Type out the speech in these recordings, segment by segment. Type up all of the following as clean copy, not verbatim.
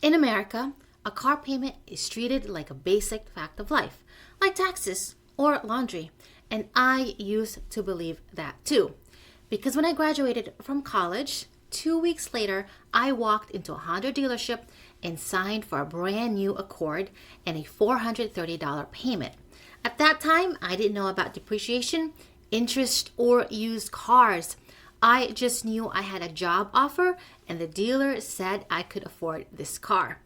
In America, a car payment is treated like a basic fact of life, like taxes or laundry, and I used to believe that too. Because when I graduated from college, 2 weeks later, I walked into a Honda dealership and signed for a brand new Accord and a $430 payment. At that time, I didn't know about depreciation, interest, or used cars. I just knew I had a job offer and the dealer said I could afford this car.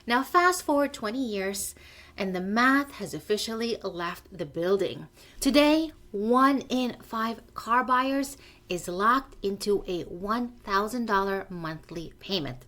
Now, fast forward 20 years and the math has officially left the building. Today, 1 in 5 car buyers is locked into a $1,000 monthly payment.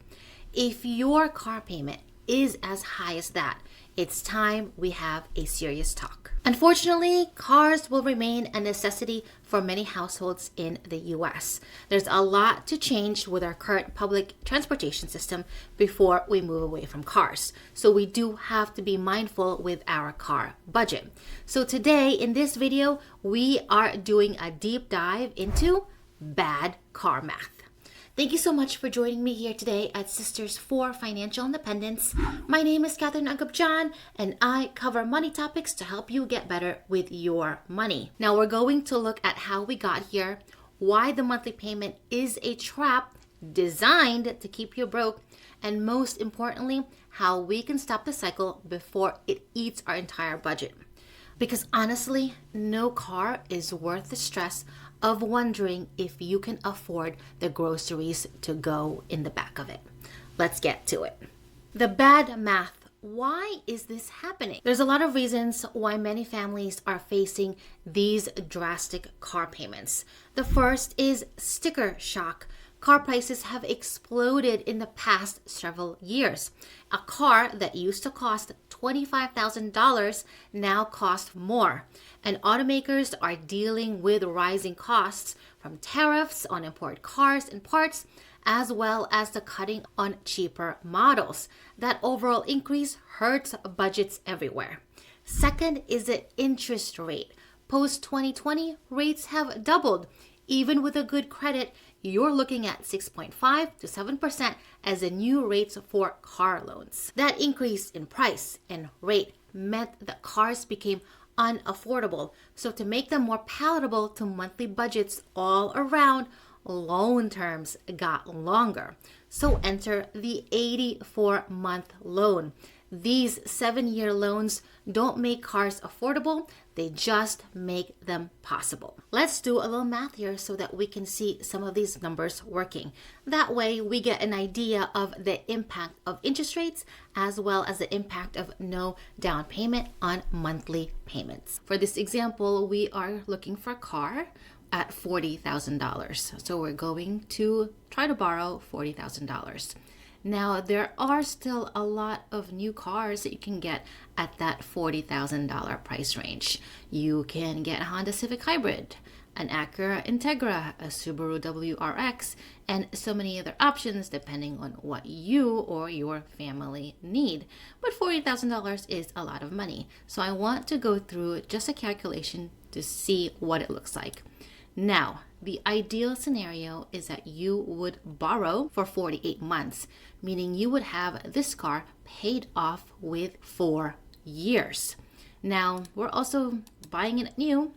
If your car payment is as high as that, it's time we have a serious talk. Unfortunately, cars will remain a necessity for many households in the US. There's a lot to change with our current public transportation system before we move away from cars. So we do have to be mindful with our car budget. So today in this video, we are doing a deep dive into bad car math. Thank you so much for joining me here today at Sisters for Financial Independence. My name is Catherine Agupjan and I cover money topics to help you get better with your money. Now we're going to look at how we got here, why the monthly payment is a trap designed to keep you broke, and most importantly, how we can stop the cycle before it eats our entire budget. Because honestly, no car is worth the stress of wondering if you can afford the groceries to go in the back of it. Let's get to it. The bad math. Why is this happening? There's a lot of reasons why many families are facing these drastic car payments. The first is sticker shock. Car prices have exploded in the past several years. A car that used to cost $25,000 now costs more. And automakers are dealing with rising costs from tariffs on imported cars and parts, as well as the cutting on cheaper models. That overall increase hurts budgets everywhere. Second is the interest rate. Post 2020, rates have doubled. Even with a good credit, you're looking at 6.5 to 7% as the new rates for car loans. That increase in price and rate meant that cars became unaffordable. So to make them more palatable to monthly budgets all around, loan terms got longer. So enter the 84-month loan. These 7-year loans don't make cars affordable, they just make them possible. Let's do a little math here so that we can see some of these numbers working. That way we get an idea of the impact of interest rates as well as the impact of no down payment on monthly payments. For this example, we are looking for a car at $40,000. So we're going to try to borrow $40,000. Now, there are still a lot of new cars that you can get at that $40,000 price range. You can get a Honda Civic Hybrid, an Acura Integra, a Subaru WRX, and so many other options depending on what you or your family need. But $40,000 is a lot of money. So I want to go through just a calculation to see what it looks like. Now, the ideal scenario is that you would borrow for 48 months, meaning you would have this car paid off with 4 years. Now, we're also buying it new.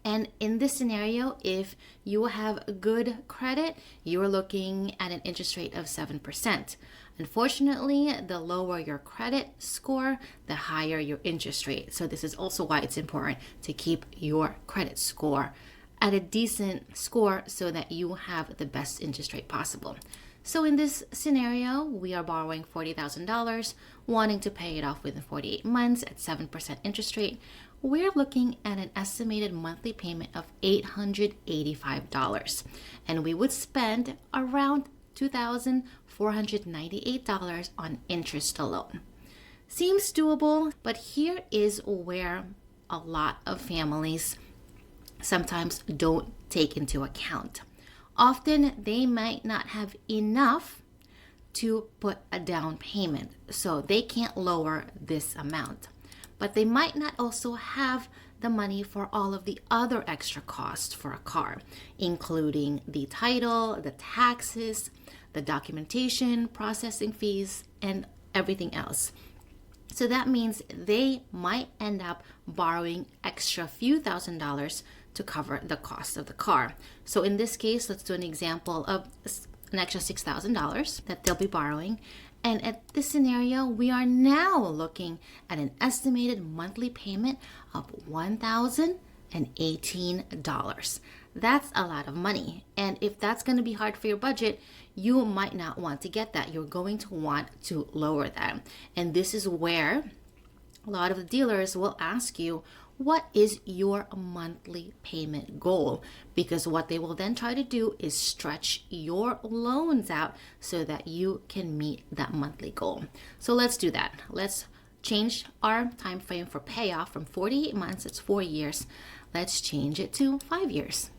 And in this scenario, if you have good credit, you're looking at an interest rate of 7%. Unfortunately, the lower your credit score, the higher your interest rate. So this is also why it's important to keep your credit score at a decent score so that you have the best interest rate possible. So in this scenario, we are borrowing $40,000, wanting to pay it off within 48 months at 7% interest rate. We're looking at an estimated monthly payment of $885, and we would spend around $2,498 on interest alone. Seems doable, but here is where a lot of families sometimes don't take into account. Often they might not have enough to put a down payment, so they can't lower this amount. But they might not also have the money for all of the other extra costs for a car, including the title, the taxes, the documentation, processing fees, and everything else. So that means they might end up borrowing extra few $1,000s to cover the cost of the car. So in this case, let's do an example of an extra $6,000 that they'll be borrowing. And at this scenario, we are now looking at an estimated monthly payment of $1,018. That's a lot of money. And if that's going to be hard for your budget, you might not want to get that. You're going to want to lower that. And this is where a lot of the dealers will ask you, what is your monthly payment goal? Because what they will then try to do is stretch your loans out so that you can meet that monthly goal. So let's do that. Let's change our time frame for payoff from 48 months, it's 4 years. Let's change it to 5 years.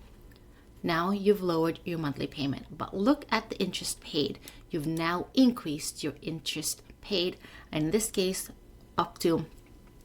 Now you've lowered your monthly payment, but look at the interest paid. You've now increased your interest paid, in this case, up to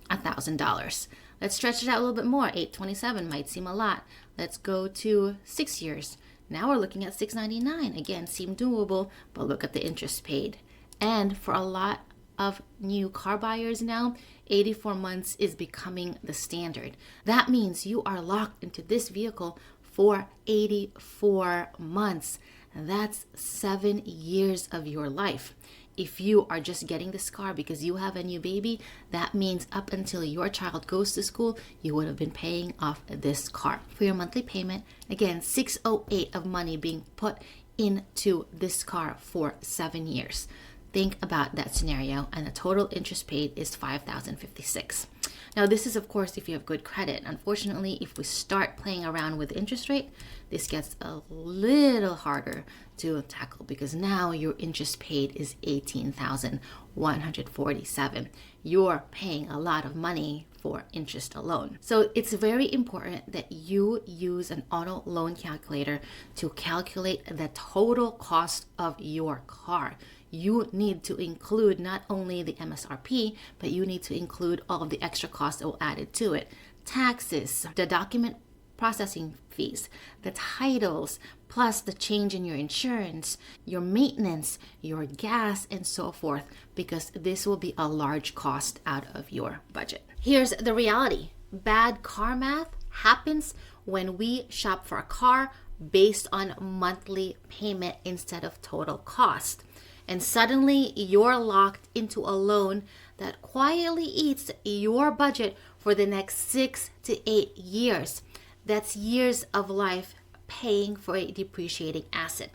$1,000. Let's stretch it out a little bit more. $827 might seem a lot. Let's go to 6 years. Now we're looking at $699. Again, seem doable, but look at the interest paid. And for a lot of new car buyers now, 84 months is becoming the standard. That means you are locked into this vehicle for 84 months. That's 7 years of your life. If you are just getting this car because you have a new baby, that means up until your child goes to school, you would have been paying off this car. For your monthly payment, again, $608 of money being put into this car for 7 years. Think about that scenario, and the total interest paid is $5,056. Now, this is, of course, if you have good credit. Unfortunately, if we start playing around with interest rate, this gets a little harder to tackle because now your interest paid is $18,147. You're paying a lot of money for interest alone. So it's very important that you use an auto loan calculator to calculate the total cost of your car. You need to include not only the MSRP, but you need to include all of the extra costs that will add to it. Taxes, the document processing fees, the titles, plus the change in your insurance, your maintenance, your gas, and so forth, because this will be a large cost out of your budget. Here's the reality. Bad car math happens when we shop for a car based on monthly payment instead of total cost. And suddenly you're locked into a loan that quietly eats your budget for the next 6 to 8 years. That's years of life paying for a depreciating asset.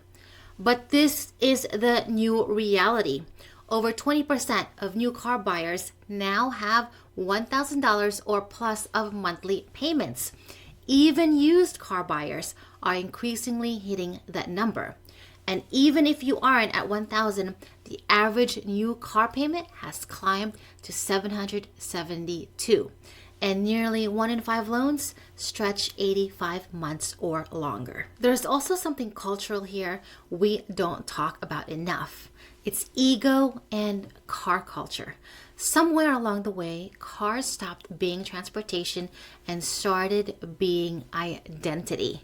But this is the new reality. Over 20% of new car buyers now have $1,000 or plus of monthly payments. Even used car buyers are increasingly hitting that number. And even if you aren't at $1,000, the average new car payment has climbed to $772. And nearly 1 in 5 loans stretch 85 months or longer. There's also something cultural here we don't talk about enough. It's ego and car culture. Somewhere along the way, cars stopped being transportation and started being identity.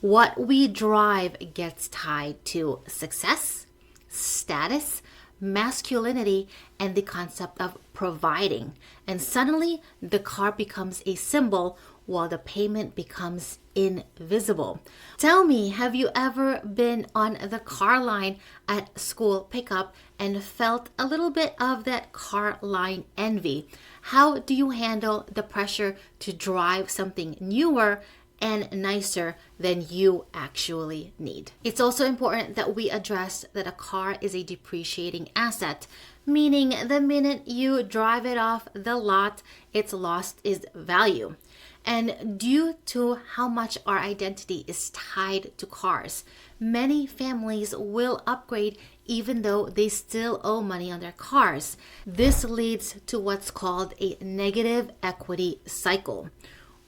What we drive gets tied to success, status, masculinity, and the concept of providing. And suddenly, the car becomes a symbol while the payment becomes invisible. Tell me, have you ever been on the car line at school pickup and felt a little bit of that car line envy? How do you handle the pressure to drive something newer and nicer than you actually need? It's also important that we address that a car is a depreciating asset, meaning the minute you drive it off the lot, it's lost its value. And due to how much our identity is tied to cars, many families will upgrade even though they still owe money on their cars. This leads to what's called a negative equity cycle.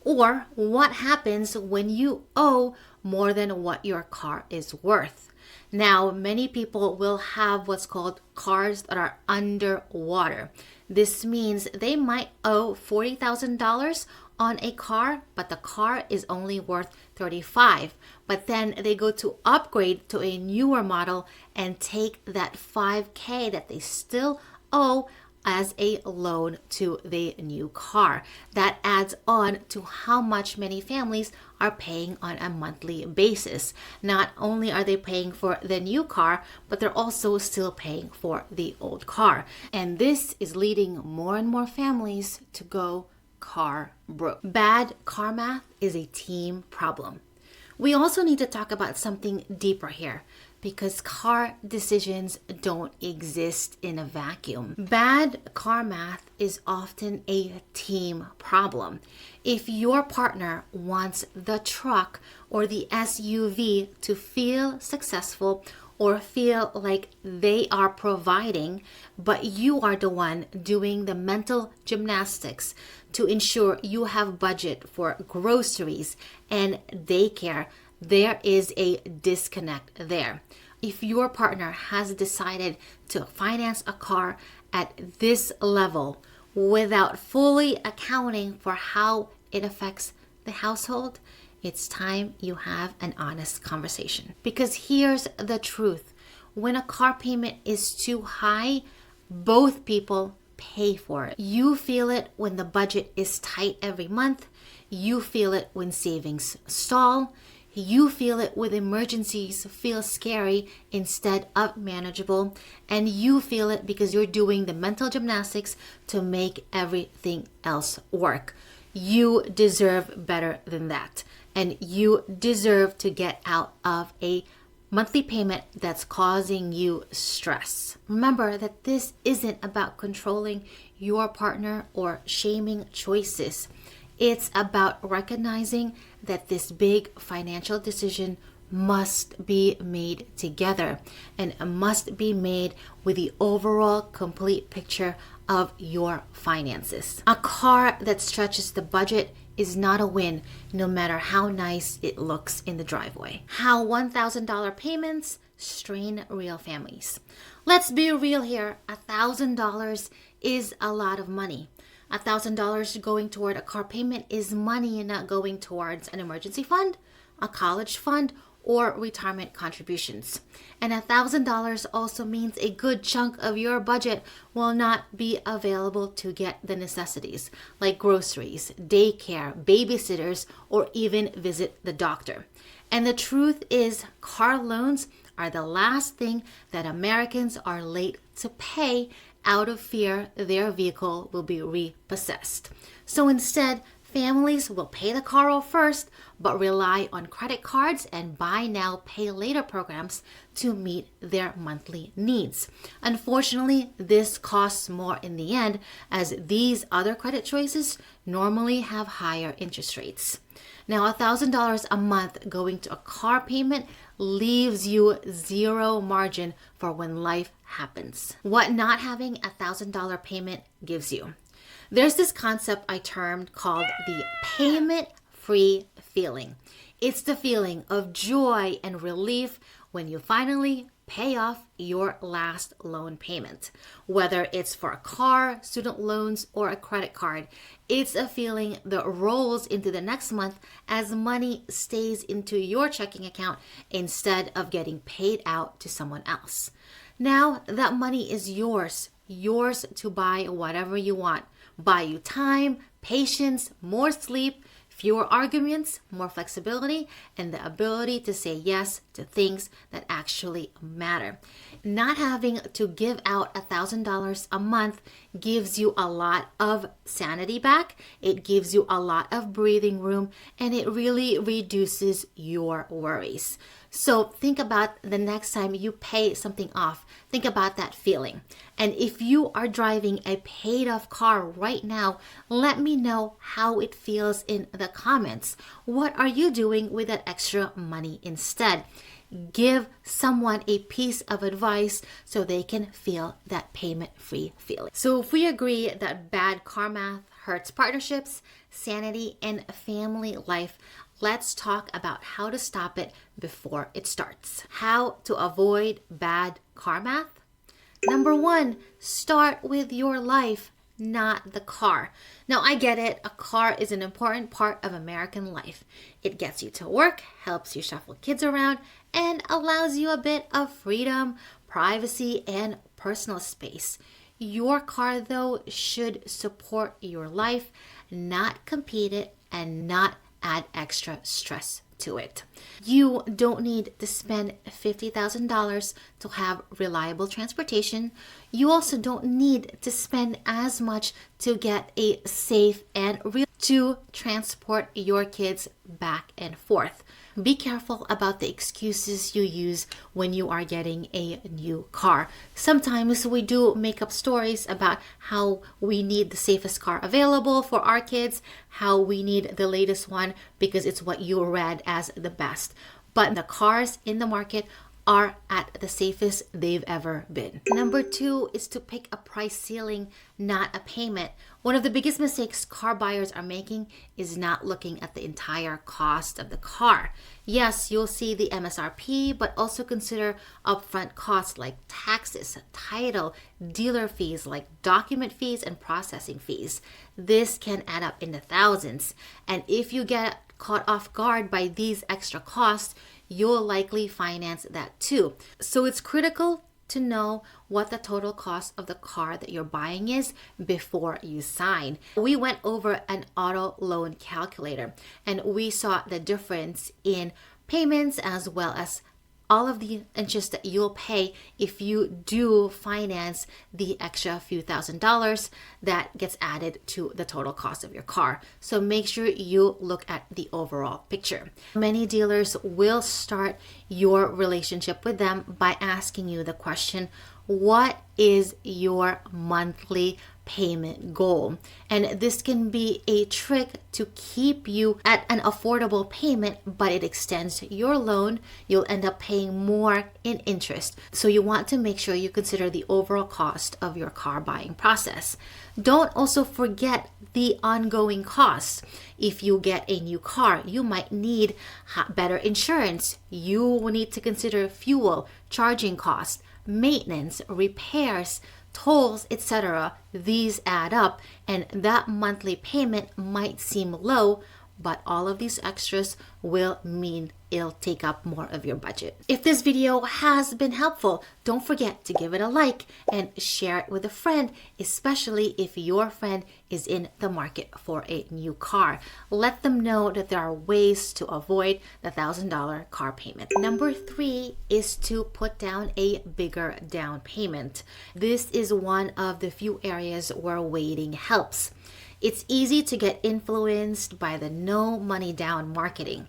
Or what happens when you owe more than what your car is worth. Now, many people will have what's called cars that are underwater. This means they might owe $40,000 on a car, but the car is only worth 35. But then they go to upgrade to a newer model and take that 5K that they still owe as a loan to the new car. That adds on to how much many families are paying on a monthly basis. Not only are they paying for the new car, but they're also still paying for the old car. And this is leading more and more families to go car broke. Bad car math is a team problem. We also need to talk about something deeper here, because car decisions don't exist in a vacuum. Bad car math is often a team problem. If your partner wants the truck or the SUV to feel successful or feel like they are providing, but you are the one doing the mental gymnastics to ensure you have budget for groceries and daycare, there is a disconnect there. If your partner has decided to finance a car at this level without fully accounting for how it affects the household, it's time you have an honest conversation. Because here's the truth. When a car payment is too high, both people pay for it. You feel it when the budget is tight every month. You feel it when savings stall. You feel it when emergencies feel scary instead of manageable. And you feel it because you're doing the mental gymnastics to make everything else work. You deserve better than that. And you deserve to get out of a monthly payment that's causing you stress. Remember that this isn't about controlling your partner or shaming choices. It's about recognizing that this big financial decision must be made together and must be made with the overall complete picture of your finances. A car that stretches the budget is not a win, no matter how nice it looks in the driveway. How $1,000 payments strain real families. Let's be real here. $1,000 is a lot of money. $1,000 going toward a car payment is money not going towards an emergency fund, a college fund, or retirement contributions. And $1,000 also means a good chunk of your budget will not be available to get the necessities like groceries, daycare, babysitters, or even visit the doctor. And the truth is, car loans are the last thing that Americans are late to pay out of fear their vehicle will be repossessed. So instead, families will pay the car off first, but rely on credit cards and buy now, pay later programs to meet their monthly needs. Unfortunately, this costs more in the end, as these other credit choices normally have higher interest rates. Now, $1,000 a month going to a car payment leaves you zero margin for when life happens. What not having $1,000 payment gives you. There's this concept I termed called the payment-free feeling. It's the feeling of joy and relief when you finally pay off your last loan payment. Whether it's for a car, student loans, or a credit card, it's a feeling that rolls into the next month as money stays into your checking account instead of getting paid out to someone else. Now that money is yours to buy whatever you want. Buy you time, patience, more sleep, fewer arguments, more flexibility, and the ability to say yes to things that actually matter. Not having to give out $1,000 a month gives you a lot of sanity back. It gives you a lot of breathing room, and it really reduces your worries. So think about the next time you pay something off. Think about that feeling. And if you are driving a paid off car right now, let me know how it feels in the comments. What are you doing with that extra money instead? Give someone a piece of advice so they can feel that payment-free feeling. So if we agree that bad car math hurts partnerships, sanity, and family life, let's talk about how to stop it before it starts. How to avoid bad car math? Number one, start with your life. not the car. Now, I get it. A car is an important part of American life. It gets you to work, helps you shuffle kids around, and allows you a bit of freedom, privacy, and personal space. Your car, though, should support your life, not compete it, and not add extra stress to it. You don't need to spend $50,000 to have reliable transportation. You also don't need to spend as much to get a safe and real to transport your kids back and forth. Be careful about the excuses you use when you are getting a new car. Sometimes we do make up stories about how we need the safest car available for our kids, how we need the latest one because it's what you read as the best. But the cars in the market are at the safest they've ever been. Number 2 is to pick a price ceiling, not a payment. One of the biggest mistakes car buyers are making is not looking at the entire cost of the car. Yes, you'll see the MSRP, but also consider upfront costs like taxes, title, dealer fees like document fees and processing fees. This can add up in the thousands. And if you get caught off guard by these extra costs, you'll likely finance that too. So it's critical to know what the total cost of the car that you're buying is before you sign. We went over an auto loan calculator and we saw the difference in payments as well as all of the interest that you'll pay if you do finance the extra few $1,000s that gets added to the total cost of your car. So make sure you look at the overall picture. Many dealers will start your relationship with them by asking you the question, what is your monthly payment goal? And this can be a trick to keep you at an affordable payment, but it extends your loan. You'll end up paying more in interest. So you want to make sure you consider the overall cost of your car buying process. Don't also forget the ongoing costs. If you get a new car, you might need better insurance. You will need to consider fuel, charging costs, maintenance, repairs, tolls, etc. These add up and that monthly payment might seem low, but all of these extras will mean it'll take up more of your budget. If this video has been helpful, don't forget to give it a like and share it with a friend, especially if your friend is in the market for a new car. Let them know that there are ways to avoid the $1,000 car payment. Number 3 is to put down a bigger down payment. This is one of the few areas where waiting helps. It's easy to get influenced by the no money down marketing.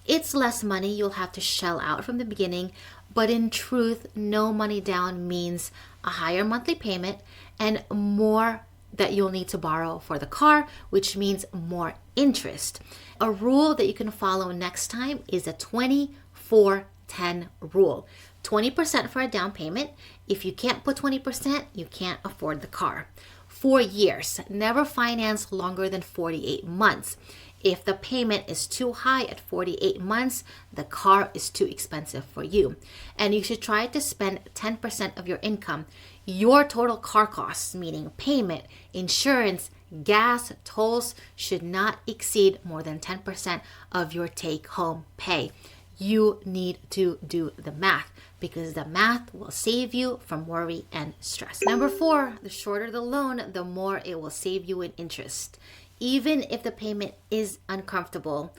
It's less money you'll have to shell out from the beginning, but in truth, no money down means a higher monthly payment and more that you'll need to borrow for the car, which means more interest. A rule that you can follow next time is a 20-4-10 rule. 20% for a down payment. If you can't put 20%, you can't afford the car. 4 years. Never finance longer than 48 months. If the payment is too high at 48 months, the car is too expensive for you. And you should try to spend 10% of your income. Your total car costs, meaning payment, insurance, gas, tolls, should not exceed more than 10% of your take-home pay. You need to do the math because the math will save you from worry and stress. Number 4, the shorter the loan, the more it will save you in interest. Even if the payment is uncomfortable,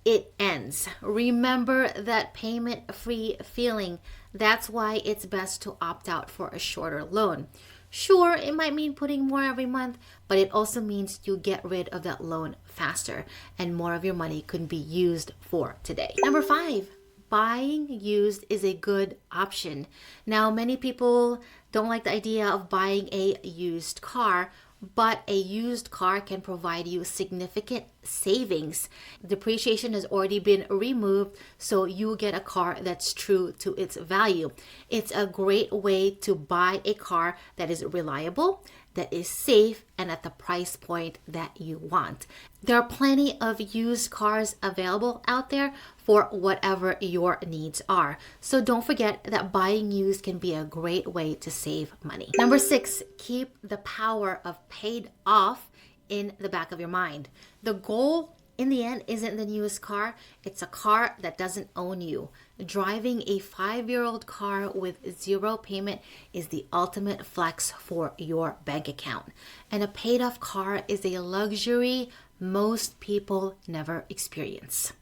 it ends. Remember that payment-free feeling. That's why it's best to opt out for a shorter loan. Sure, it might mean putting more every month, but it also means you get rid of that loan faster and more of your money could be used for today. Number 5, buying used is a good option. Now, many people don't like the idea of buying a used car, but a used car can provide you significant savings. Depreciation has already been removed, so you get a car that's true to its value. It's a great way to buy a car that is reliable, that is safe, and at the price point that you want. There are plenty of used cars available out there for whatever your needs are. So don't forget that buying used can be a great way to save money. Number 6, keep the power of paid off in the back of your mind. The goal in the end isn't the newest car, it's a car that doesn't own you. Driving a 5-year-old car with 0 payment is the ultimate flex for your bank account. And a paid off car is a luxury most people never experience.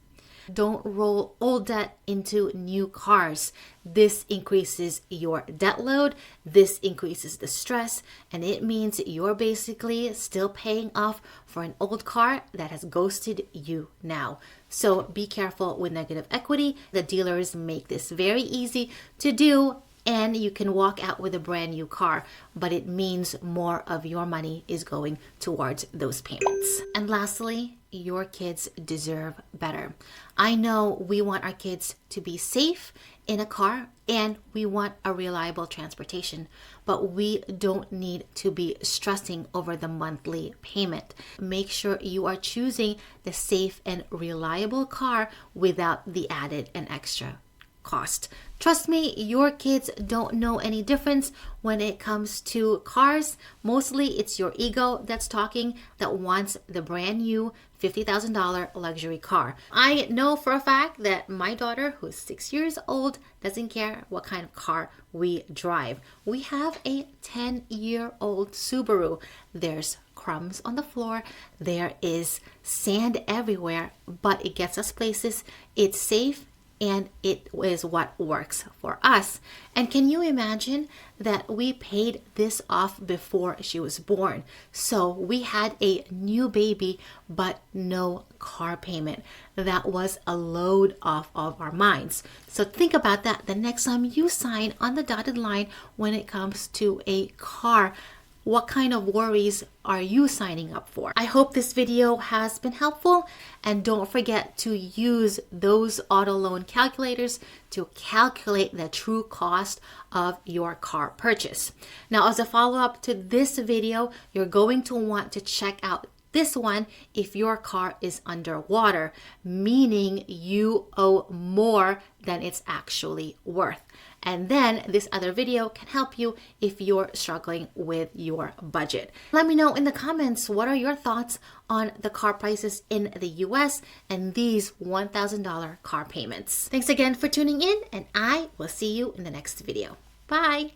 Don't roll old debt into new cars. This increases your debt load, this increases the stress, and it means you're basically still paying off for an old car that has ghosted you now. So be careful with negative equity. The dealers make this very easy to do, and you can walk out with a brand new car, but it means more of your money is going towards those payments. And lastly, your kids deserve better. I know we want our kids to be safe in a car and we want a reliable transportation, but we don't need to be stressing over the monthly payment. Make sure you are choosing the safe and reliable car without the added and extra cost. Trust me, your kids don't know any difference when it comes to cars. Mostly it's your ego that's talking, that wants the brand new $50,000 luxury car. I know for a fact that my daughter, who's 6 years old, doesn't care what kind of car we drive. We have a 10-year-old Subaru. There's crumbs on the floor, there is sand everywhere, but it gets us places. It's safe, and it is what works for us. And can you imagine that we paid this off before she was born? So we had a new baby, but no car payment. That was a load off of our minds. So think about that the next time you sign on the dotted line when it comes to a car. What kind of worries are you signing up for? I hope this video has been helpful, and don't forget to use those auto loan calculators to calculate the true cost of your car purchase. Now, as a follow-up to this video, you're going to want to check out this one if your car is underwater, meaning you owe more than it's actually worth. And then this other video can help you if you're struggling with your budget. Let me know in the comments, what are your thoughts on the car prices in the US and these $1,000 car payments? Thanks again for tuning in, and I will see you in the next video. Bye!